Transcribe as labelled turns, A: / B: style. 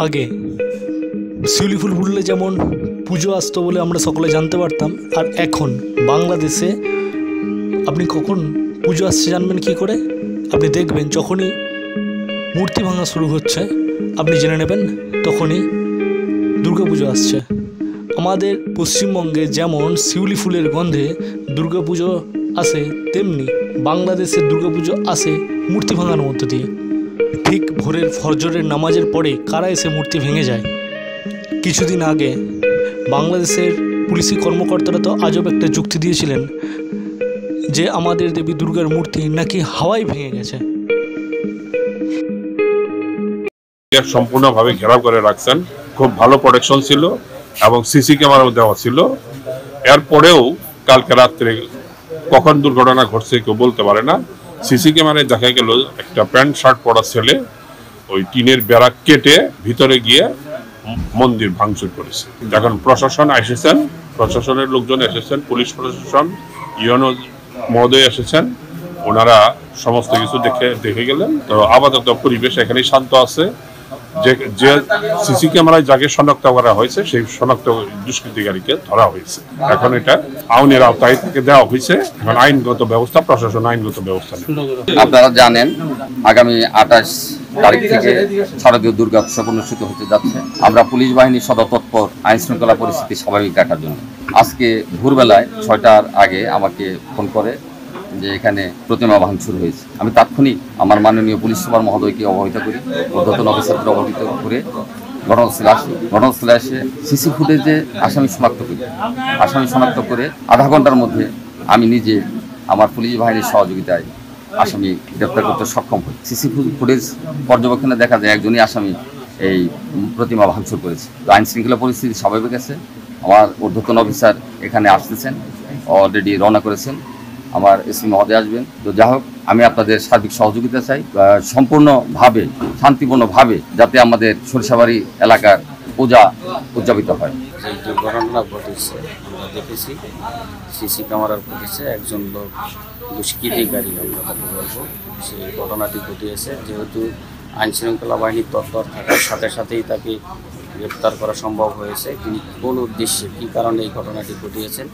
A: আগে শিউলি ফুল ফুললে যেমন পুজো আসতো বলে আমরা সকলে জানতে পারতাম, আর এখন বাংলাদেশে আপনি কখন পুজো আসছে জানবেন কী করে? আপনি দেখবেন যখনই মূর্তি ভাঙা শুরু হচ্ছে আপনি জেনে নেবেন তখনই দুর্গাপুজো আসছে। আমাদের পশ্চিমবঙ্গে যেমন শিউলি ফুলের গন্ধে দুর্গাপুজো আসে, তেমনি বাংলাদেশের দুর্গাপুজো আসে মূর্তি ভাঙার মধ্য দিয়ে। ঠিক ভোরের ফজরের নামাজের পরে কারা এসে মূর্তি ভেঙে যায়। কিছুদিন আগে বাংলাদেশের পুলিশি কর্মকর্তারা তো আজব একটা যুক্তি দিয়েছিলেন যে আমাদের দেবী দুর্গার মূর্তি নাকি হাওয়ায় ভেঙে গেছে।
B: সম্পূর্ণভাবে ঘেরাও করে রাখছেন, খুব ভালো প্রোটেকশন ছিল এবং সিসি ক্যামেরাও দেওয়া ছিল। এরপরেও কালকে রাত্রে কখন দুর্ঘটনা ঘটছে কেউ বলতে পারে না। সিসি ক্যামেরায় দেখা গেল একটা প্যান্ট শার্ট পরা ছেলে ওই টিনের বেড়া কেটে ভিতরে গিয়ে মন্দির ভাঙচুর করেছে। এখন প্রশাসন এসেছেন, প্রশাসনের লোকজন এসেছেন, পুলিশ প্রশাসন, ইউএনও মহোদয় এসেছেন, ওনারা সমস্ত কিছু দেখে গেলেন। তো আপাতত পরিবেশ এখানে শান্ত আছে। যে সিসি ক্যামেরায় যাকে শনাক্ত করা হয়েছে সেই শনাক্ত দুষ্কৃতিকারীকে ধরা হয়েছে। এখন এটা আইনের আওতায় থেকে দেওয়া হয়েছে। এখন আইনগত ব্যবস্থা, প্রশাসন আইনগত ব্যবস্থা নেবে।
C: আপনারা জানেন আগামী 28 তারিখ থেকে শারদীয় দুর্গা উৎসব অনুষ্ঠিত হতে যাচ্ছে। আমরা পুলিশ বাহিনী সদা তৎপর আইন শৃঙ্খলা পরিস্থিতি স্বাভাবিক রাখার জন্য। আজকে ভোরবেলায় 6টার আগে আমাকে ফোন করে যে এখানে প্রতিমা ভাঙচুর হয়েছে। আমি তাৎক্ষণিক আমার মাননীয় পুলিশ সুপার মহোদয়কে অবহিত করি, ঊর্ধ্বতন অফিসারদের অবহিত করে ঘটনাস্থলে আসে সিসি ফুটেজে আসামি শনাক্ত করে আধা ঘন্টার মধ্যে আমি নিজে আমার পুলিশ বাহিনীর সহযোগিতায় আসামি গ্রেপ্তার করতে সক্ষম হই। সিসি ফুটেজ পর্যবেক্ষণে দেখা যায় একজনই আসামি এই প্রতিমা ভাঙচুর করেছে। তো আইন শৃঙ্খলা পরিস্থিতি স্বাভাবিক আছে। আমার ঊর্ধ্বতন অফিসার এখানে আসতেছেন, অলরেডি রওনা করেছেন, আমার এসপি মহোদয় আসবেন। তো যাই হোক, আমি আপনাদের সার্বিক সহযোগিতা চাই সম্পূর্ণভাবে শান্তিপূর্ণভাবে, যাতে আমাদের সরিষাবাড়ি এলাকার পূজা উদযাপিত হয়।
D: যে দুর্ঘটনা ঘটেছে আমরা দেখেছি, সিসি ক্যামেরার ফুটেজে একজন লোক দুষ্কৃতিকারী আমরা তাকে বলবো, সেই ঘটনাটি ঘটিয়েছে। যেহেতু আইন শৃঙ্খলা বাহিনীর তৎপর থাকার সাথে সাথেই তাকে গ্রেপ্তার করা সম্ভব হয়েছে। তিনি কোন উদ্দেশ্যে, কী কারণে এই ঘটনাটি ঘটিয়েছেন